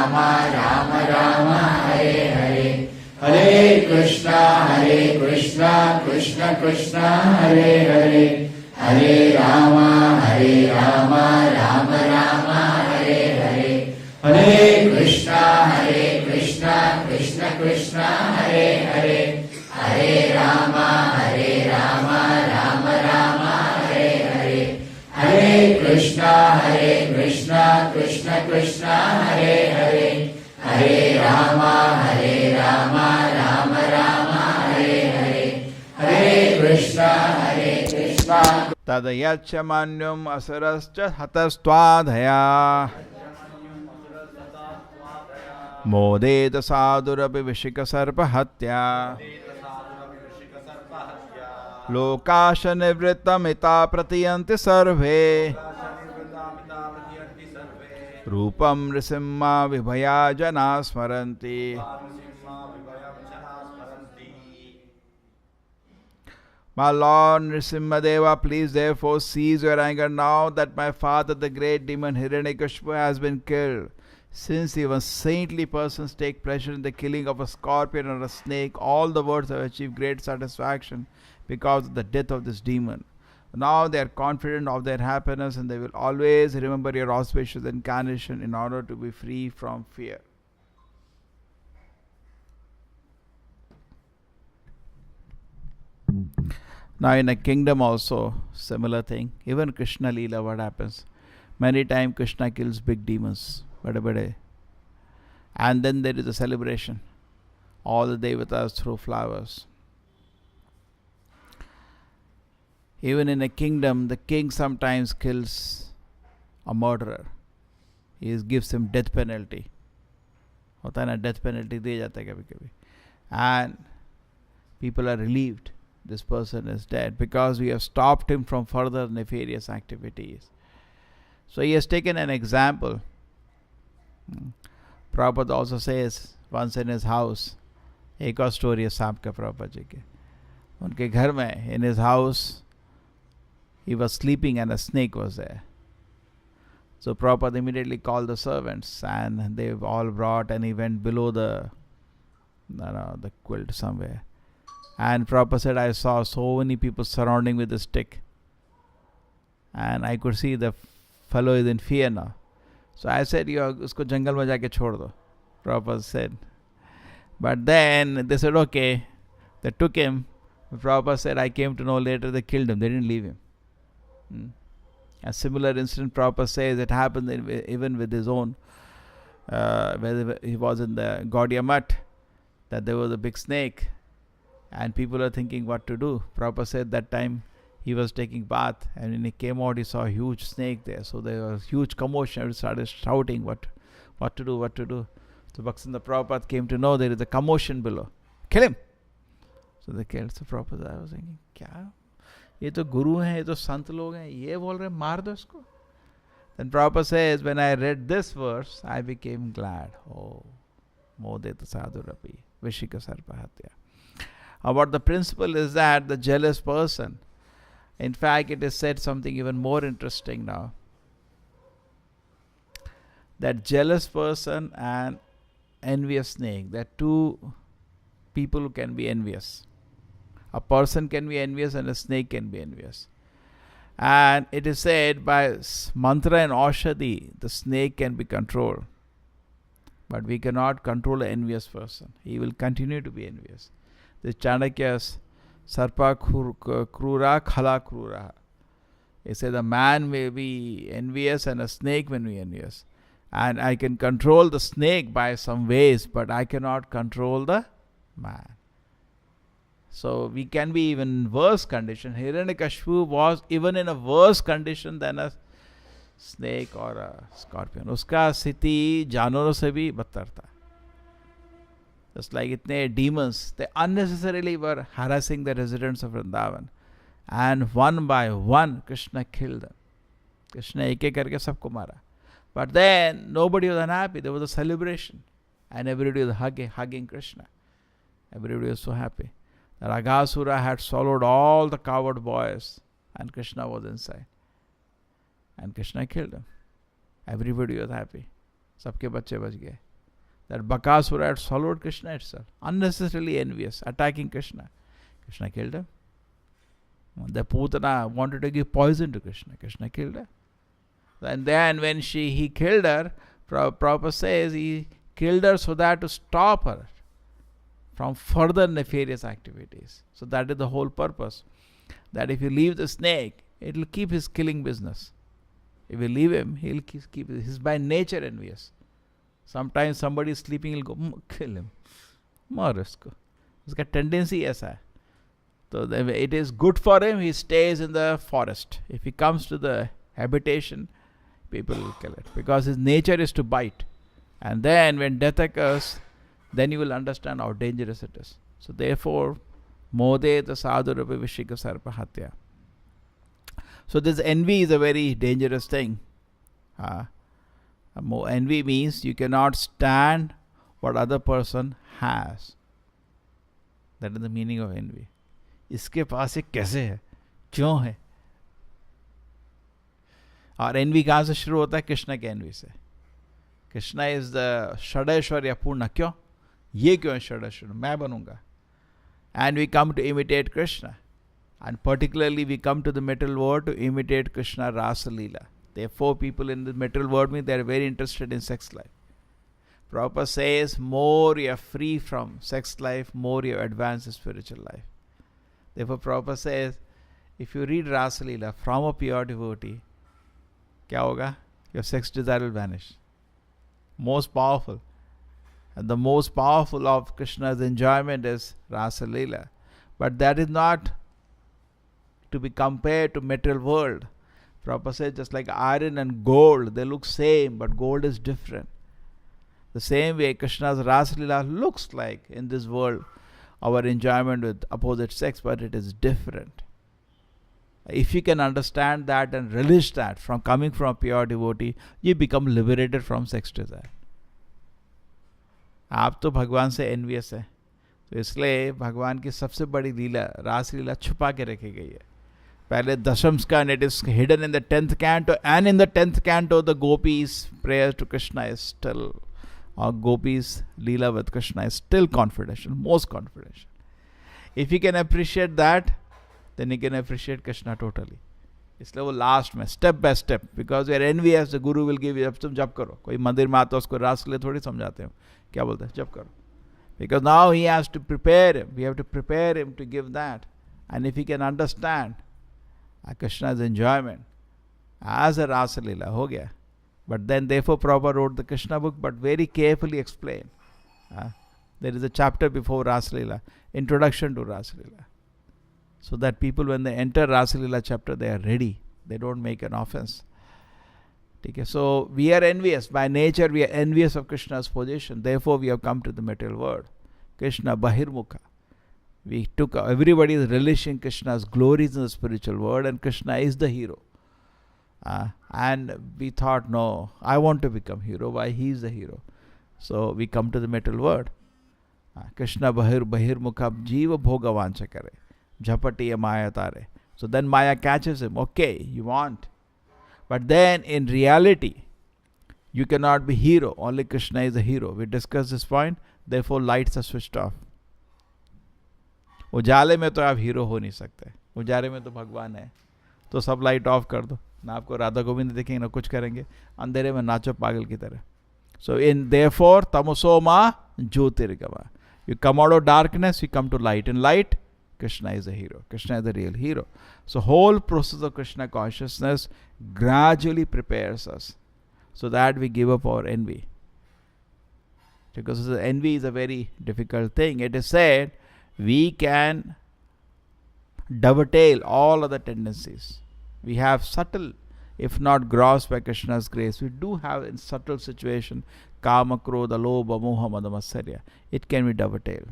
Rama Rama Hare Hare Hare Krishna Krishna Krishna Hare Hare Hare Rama Rama Rama Hare Hare Hare Krishna Krishna Krishna Hare Hare Hare Rama Rama Rama Hare Hare Hare Krishna Krishna Krishna Hare Hare Hare Rama Rama Rama Hare Hare Hare Krishna Tadayachamanyam asarascha hatastwadhaya Modeta sadurapi vishika sarpa hatya Lokasha nivritamita pratiyanti sarve Rupam risimha vibhaya jana smaranti. My Lord Nrisimhadeva, please therefore cease your anger now that my father, the great demon Hiranyakashipu, has been killed. Since even saintly persons take pleasure in the killing of a scorpion or a snake, all the worlds have achieved great satisfaction because of the death of this demon. Now they are confident of their happiness and they will always remember your auspicious incarnation in order to be free from fear. Now in a kingdom also, similar thing. Even Krishna Leela, what happens? Many times Krishna kills big demons. And then there is a celebration. All the devatas throw flowers. Even in a kingdom, the king sometimes kills a murderer. He gives him death penalty. होता है ना, death penalty दिया जाता है कभी-कभी. And people are relieved. This person is dead because we have stopped him from further nefarious activities. So he has taken an example. Prabhupada also says once in his house, एक और story है सांप का प्रभुपाद जी के. उनके घर में, in his house, he was sleeping and a snake was there. So Prabhupada immediately called the servants and they all brought, and he went below the quilt somewhere. And Prabhupada said, I saw so many people surrounding with a stick. And I could see the fellow is in fear now. So I said, usko jungle mein jaake chhod do. Prabhupada said. But then they said, okay. They took him. Prabhupada said, I came to know later they killed him. They didn't leave him. A similar incident, Prabhupada says, it happened even with his own, where he was in the Gaudiya Mutt, that there was a big snake. And people are thinking what to do. Prabhupada said that time he was taking bath, and when he came out, he saw a huge snake there. So there was huge commotion. Everybody started shouting, what to do. So Bhaktivinoda Prabhupada came to know there is a commotion below. Kill him. So they killed. So Prabhupada, I was thinking, क्या? ये तो गुरु हैं, ये तो संत लोग हैं, ये बोल रहे मार दो इसको. Then Prabhupada says, when I read this verse, I became glad. Oh, modeta sadhurapi vishika sarpahatya. About the principle is that the jealous person, in fact, it is said something even more interesting now. That jealous person and envious snake, they're two people who can be envious. A person can be envious and a snake can be envious. And it is said by mantra and aushadhi, the snake can be controlled. But we cannot control an envious person. He will continue to be envious. The Chanakya's sarpa krura khala krura. He said a man may be envious and a snake may be envious. And I can control the snake by some ways, but I cannot control the man. So we can be even in worse condition. Hiranyakashipu was even in a worse condition than a snake or a scorpion. Uska sthiti जानवरों से भी बदतर था. Just like itne demons, they unnecessarily were harassing the residents of Vrindavan. And one by one, Krishna killed them. Krishna ek ek karke sabko mara. But then, nobody was unhappy. There was a celebration. And everybody was hugging Krishna. Everybody was so happy. The Raghasura had swallowed all the coward boys. And Krishna was inside. And Krishna killed him. Everybody was happy. सबके बच्चे बच गए. That Bakasura had swallowed Krishna itself, unnecessarily envious, attacking Krishna. Krishna killed him. The Putana wanted to give poison to Krishna. Krishna killed her. And then when he killed her, Prabhupada says he killed her so that to stop her from further nefarious activities. So that is the whole purpose. That if you leave the snake, it will keep his killing business. If you leave him, he'll keep. He's by nature envious. Sometimes somebody is sleeping, he'll go, kill him. मार उसको. उसका tendency ऐसा है. So it is good for him, he stays in the forest. If he comes to the habitation, people will kill it. Because his nature is to bite. And then when death occurs, then you will understand how dangerous it is. So therefore, Mode the sadhu rupa vishika sarpa hatya. So this envy is a very dangerous thing. Envy means you cannot stand what other person has. That is the meaning of envy. इसके पास ये कैसे है, क्यों है? और envy कहाँ से शुरू होता है? कृष्ण के envy से. कृष्ण is the षडैश्वर्य पूर्ण. क्यों? ये क्यों है षडैश्वर्य? मैं बनूंगा. And we come to imitate Krishna. And particularly we come to the material world to imitate Krishna Rasa Leela. Therefore people in the material world mean they are very interested in sex life. Prabhupada says more you are free from sex life, more you advance in spiritual life. Therefore Prabhupada says if you read Rasa Leela from a pure devotee, क्या होगा? Your sex desire will vanish. Most powerful. And the most powerful of Krishna's enjoyment is Rasa Leela. But that is not to be compared to material world. Prabhupada says just like iron and gold, they look same, but gold is different. The same way Krishna's Rasa Leela looks like in this world our enjoyment with opposite sex, but it is different. If you can understand that and relish that from coming from a pure devotee, you become liberated from sex desire. आप तो भगवान से envious है, तो इसलिए भगवान की सबसे बड़ी लीला रास लीला छुपा के रखी गई है. पहले दशम स्कंद, it is hidden in the 10th canto, and in the 10th canto the gopis' prayer to Krishna is still, or gopis' leela with Krishna is still confidential, most confidential. If you can appreciate that, then you can appreciate Krishna totally. इसलिए वो last में step by step, because your envious, the guru will give, जब तुम जप करो, कोई मंदिर में आता है उसको रास के लिए थोड़ी समझाते हो, क्या बोलते हैं, जप करो. Because now he has to prepare him, we have to prepare him to give that. And if he can understand Krishna's enjoyment as a Rasa Leela, ho gaya. But then therefore Prabhupada wrote the Krishna book, but very carefully explained. There is a chapter before Rasa Leela, introduction to Rasa Leela. So that people when they enter Rasa Leela chapter, they are ready. They don't make an offense. Okay, so we are envious. By nature we are envious of Krishna's position. Therefore we have come to the material world. Krishna Bahirmukha. We took, everybody is relishing Krishna's glories in the spiritual world, and Krishna is the hero. And we thought, no, I want to become hero. Why? He is the hero. So we come to the material world. Krishna Bahirmukha Jiva Bhoga Vancha Kare. Jhapati Maya Tare. So then Maya catches him. Okay, you want. But then in reality, you cannot be hero. Only Krishna is the hero. We discussed this point. Therefore lights are switched off. उजाले में तो आप hero हो नहीं सकते, उजाले में तो भगवान है, तो सब लाइट ऑफ कर दो, ना आपको राधा गोविंद देखेंगे ना कुछ करेंगे, अंधेरे में नाचो पागल की तरह. सो इन देयरफॉर तमसो मा ज्योतिर्गमा, you come out of darkness, you come to light. In light, Krishna is a hero. Krishna is the real hero. So whole process of Krishna consciousness gradually prepares us so that we give up our envy. Because envy is a very difficult thing. It is said we can dovetail all other tendencies. We have subtle, if not gross by Krishna's grace, we do have in subtle situation, kama, krodha, lobha, moha, mada, matsarya. It can be dovetailed.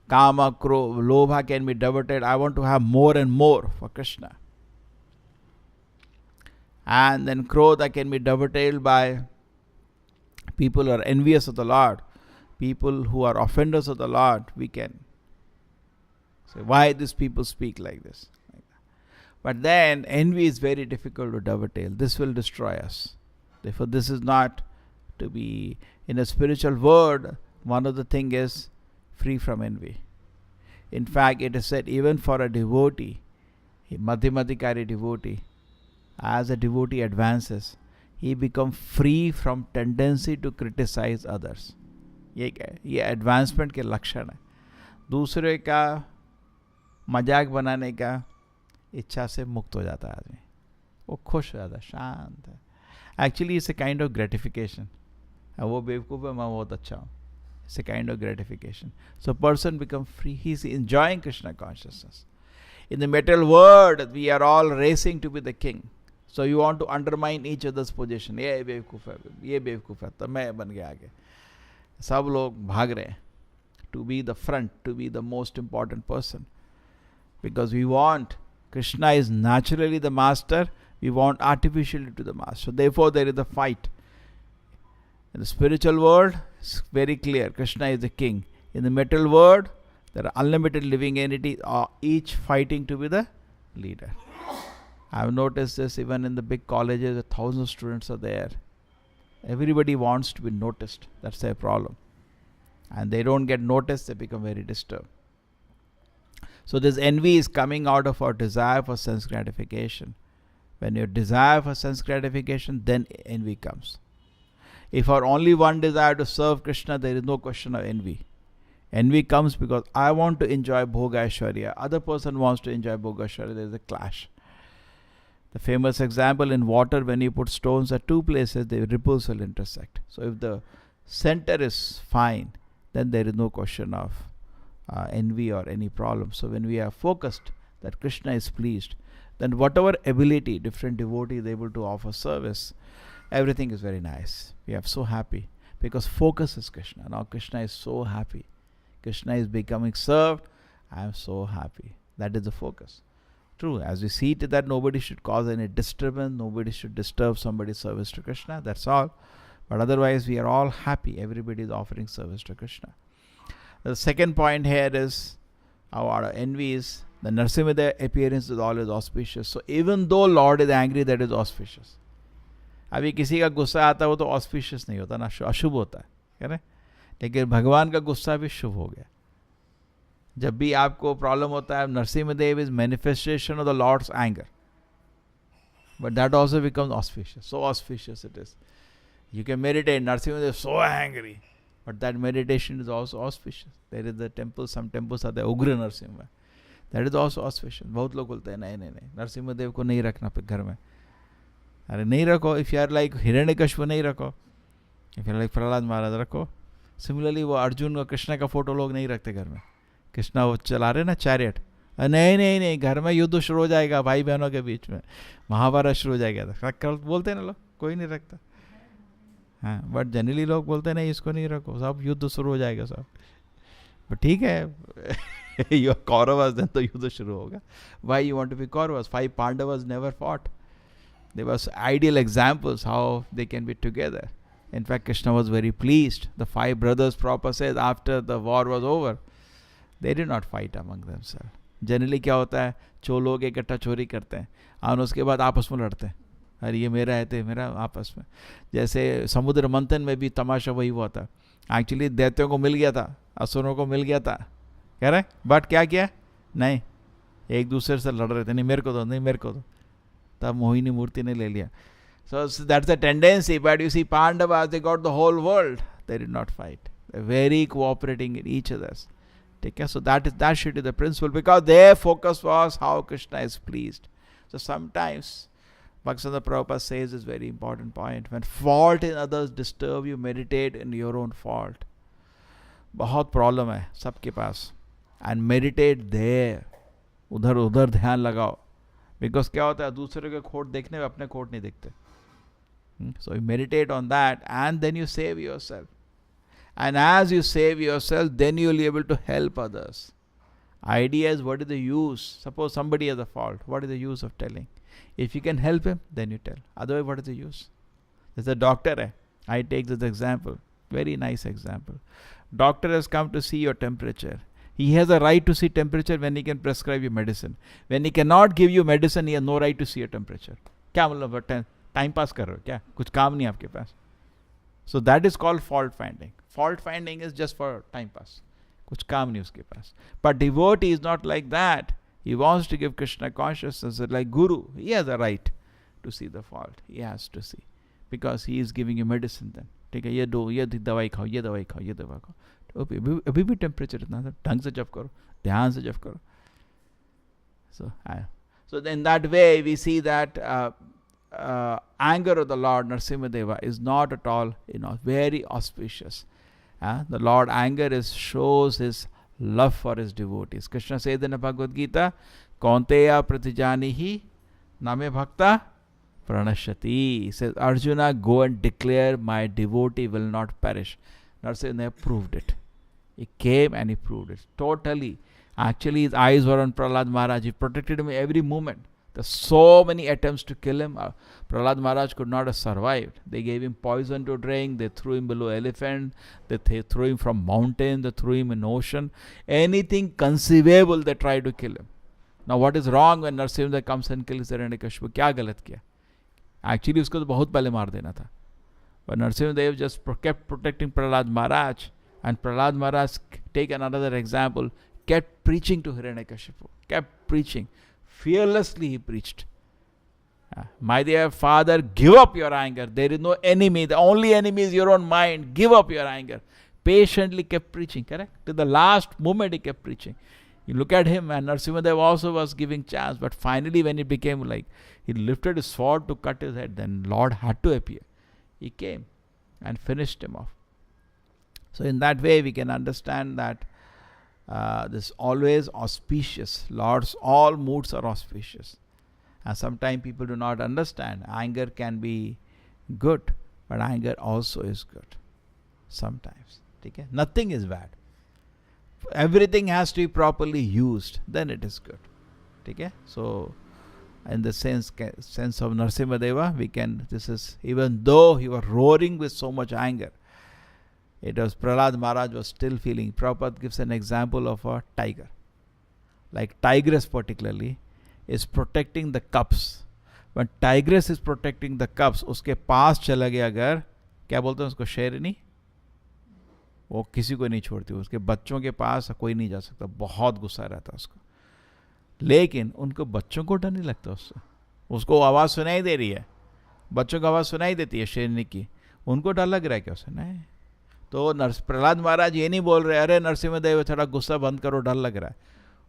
Kama, lobha can be dovetailed. I want to have more and more for Krishna. And then krodha can be dovetailed by people who are envious of the Lord. People who are offenders of the Lord, we can say, why these people speak like this? But then envy is very difficult to dovetail. This will destroy us. Therefore, this is not to be, in a spiritual word, one of the thing is free from envy. In fact, it is said even for a devotee, a Madhyamadikari devotee, as a devotee advances, he becomes free from tendency to criticize others. ये advancement के लक्षण है. दूसरे का मजाक बनाने का इच्छा से मुक्त हो जाता है आदमी. वो खुश हो जाता है, शांत है. Actually it's a kind of gratification. वो बेवकूफ़ है, मैं बहुत अच्छा हूँ. It's a kind of gratification. So person becomes free. He's enjoying Krishna consciousness. In the material world, we are all racing to be the king. So you want to undermine each other's position. ये बेवकूफ़ है, ये बेवकूफ़ है, तो मैं बन गया आगे. सब लोग भाग रहे हैं to be the front, to be the most important person. Because we want, Krishna is naturally the master, we want artificially to the master. So therefore there is a fight. In the spiritual world, it's very clear, Krishna is the king. In the material world, there are unlimited living entities, each fighting to be the leader. I have noticed this even in the big colleges, 1,000 students are there. Everybody wants to be noticed. That's their problem. And they don't get noticed, they become very disturbed. So this envy is coming out of our desire for sense gratification. When you desire for sense gratification, then envy comes. If our only one desire to serve Krishna, there is no question of envy. Envy comes because I want to enjoy Bhoga Aishwarya. Other person wants to enjoy Bhoga Aishwarya. There is a clash. The famous example in water, when you put stones at two places, the ripples will intersect. So if the center is fine, then there is no question of envy or any problem. So when we are focused that Krishna is pleased, then whatever ability different devotee is able to offer service, everything is very nice. We are so happy because focus is Krishna. Now Krishna is so happy. Krishna is becoming served. I am so happy. That is the focus. True, as we see it, that nobody should cause any disturbance, nobody should disturb somebody's service to Krishna, that's all. But otherwise, we are all happy. Everybody is offering service to Krishna. The second point here is our envy is the Narasimha appearance is always auspicious. So even though Lord is angry, that is auspicious. अभी किसी का गुस्सा आता है वो तो auspicious नहीं होता ना, अशुभ होता है, कह रहे? लेकिन भगवान का गुस्सा भी शुभ हो गया. जब भी आपको प्रॉब्लम होता है, Narasimhadeva is manifestation of the lord's anger, but that also becomes auspicious. So auspicious it is. You can meditate, Narasimhadev is so angry, but that meditation is also auspicious. There is the temple, some temples are there, Ugra Narasimha. That is also auspicious. बहुत लोग बोलते हैं नहीं नहीं नहीं नरसिम्हदेव को नहीं रखना घर में. अरे नहीं रखो. If you are like Hiranyakashipu नहीं रखो. If you are like Prahlad Maharaj रखो. सिमिलरली वो अर्जुन और कृष्ण का फोटो लोग नहीं रखते घर में. कृष्णा वो चला रहे ना चैरियट, नहीं नहीं नहीं घर में युद्ध शुरू हो जाएगा भाई बहनों के बीच में, महाभारत शुरू हो जाएगा, बोलते हैं ना लोग, कोई नहीं रखता. हाँ, बट जनरली लोग बोलते हैं नहीं इसको नहीं रखो, सब युद्ध शुरू हो जाएगा सब. बट ठीक है, यू कौरवस देन तो युद्ध शुरू होगा. Why you want to be Kauravas? 5 Pandavas never fought. They were ideal examples how they can be together. In fact, Krishna was very pleased. The 5 brothers, Prabhupada says, after the war was over, they did not fight among themselves. Generally क्या होता है, जो लोग इकट्ठा चोरी करते हैं और उसके बाद आपस में लड़ते हैं, अरे ये मेरा है तो मेरा, आपस में. जैसे समुद्र मंथन में भी तमाशा वही हुआ था. एक्चुअली दैत्यों को मिल गया था, असुरों को मिल गया था, कह रहे, बट क्या किया, नहीं एक दूसरे से लड़ रहे थे, नहीं मेरे को दो, नहीं मेरे को दो, तब मोहिनी मूर्ति ने ले लिया. So that's the tendency. But you see, Pandavas, they got the whole world. They did not fight. They're very cooperating in each other's. Take care. So that should be the principle, because their focus was how Krishna is pleased. So sometimes Bhaktivinoda Prabhupada says this very important point. When fault in others disturb you, meditate in your own fault. बहुत problem है सबके पास. And meditate there. उधर ध्यान लगाओ. Because क्या होता है, दूसरे के खोट देखने में अपने खोट नहीं दिखते. So you meditate on that and then you save yourself. And as you save yourself, then you will be able to help others. Idea is, what is the use? Suppose somebody has a fault. What is the use of telling? If you can help him, then you tell. Otherwise, what is the use? There's a doctor. I take this example. Very nice example. Doctor has come to see your temperature. He has a right to see temperature when he can prescribe you medicine. When he cannot give you medicine, he has no right to see your temperature. क्या मतलब time pass कर रहे हो क्या? कुछ काम नहीं आपके पास? So that is called fault finding. Fault finding is just for time pass, कुछ काम नहीं उसके पास. But devotee is not like that. He wants to give Krishna consciousness like Guru. He has a right to see the fault. He has to see. Because he is giving you medicine then. ठीक है, ये दो, ये दवाई खाओ, ये दवाई खाओ, ये दवा खाओ. तो अभी भी टेम्परेचर इतना था, ढंग से जप करो, ध्यान से जप करो. So in that way we see that anger of the Lord Narasimhadeva is not at all, very auspicious. The Lord anger shows his love for his devotees. Krishna says in the Bhagavad Gita, Kaunteya pratijanihi name bhakta pranashyati. He says, Arjuna, go and declare my devotee will not perish. Narasimhadeva proved it. He came and he proved it totally. Actually, his eyes were on Prahlad Maharaj. He protected him every moment. There's so many attempts to kill him. Prahlad Maharaj could not have survived. They gave him poison to drink. They threw him below elephant. They threw him from mountain. They threw him in ocean. Anything conceivable, they tried to kill him. Now, what is wrong when Narasimha comes and kills Hiranyakashipu? क्या गलत किया? Actually, उसको तो बहुत पहले मार देना था. But Narasimha Dev just kept protecting Prahlad Maharaj. And Prahlad Maharaj, take another example, kept preaching to Hiranyakashipu. Kept preaching. Fearlessly he preached. My dear father, give up your anger. There is no enemy. The only enemy is your own mind. Give up your anger. Patiently kept preaching, correct? To the last moment he kept preaching. You look at him, and Narasimhadev also was giving chance, but finally when it became like, he lifted his sword to cut his head, then Lord had to appear. He came and finished him off. So in that way we can understand that this always auspicious. Lord's all moods are auspicious. And sometimes people do not understand. Anger can be good, but anger also is good. Sometimes. Okay? Nothing is bad. Everything has to be properly used. Then it is good. Okay? So, in the sense of Narasimhadeva, we can, this is, even though he was roaring with so much anger, it was Prahlad Maharaj was still feeling. Prabhupada gives an example of a tiger. Like tigress particularly is protecting the cubs. When tigress is protecting the cubs, उसके पास चला गया अगर, क्या बोलते हैं उसको, शेरनी, वो किसी को नहीं छोड़ती. उसके बच्चों के पास कोई नहीं जा सकता. बहुत गुस्सा रहता है उसको. लेकिन उनको बच्चों को डर नहीं लगता उससे. उसको आवाज़ सुनाई दे रही है, बच्चों को आवाज़ सुनाई देती है शेरनी की, उनको डर लग रहा है क्या उसे? नहीं. तो प्रहलाद महाराज ये नहीं बोल रहे, अरे नरसिम्हदेव थोड़ा गुस्सा बंद करो, डर लग रहा है.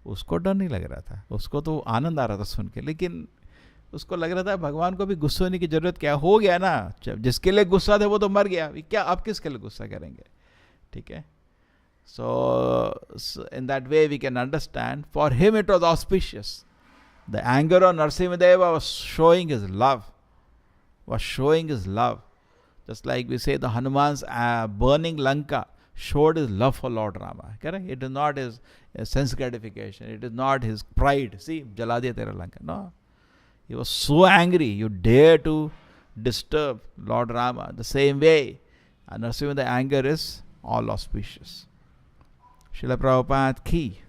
उसको डर नहीं लग रहा था, उसको तो आनंद आ रहा था सुन के. लेकिन उसको लग रहा था भगवान को भी गुस्सा होने की जरूरत क्या, हो गया ना, जिसके लिए गुस्सा थे वो तो मर गया, क्या अब किसके लिए गुस्सा करेंगे. ठीक है. So in that way we can understand, for him it was auspicious. The anger of Narasimhadeva was showing his love. Just like we say the Hanuman's burning Lanka showed his love for Lord Rama. Correct? It is not his sense gratification. It is not his pride. See, jala diya tera Lanka. No. He was so angry. You dare to disturb Lord Rama. The same way, Narasimha, the anger is all auspicious. Srila Prabhupada ki.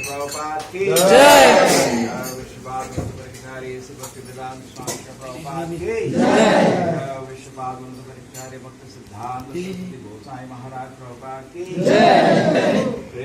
Prabhupada ki Jai. Vishwabhanuta Parikshari Bhaktivedanta Swami Prabhupada ki Vishwabhanuta Parikshari Bhakti Siddhanta Saraswati Gosai Maharaj Prabhupada ki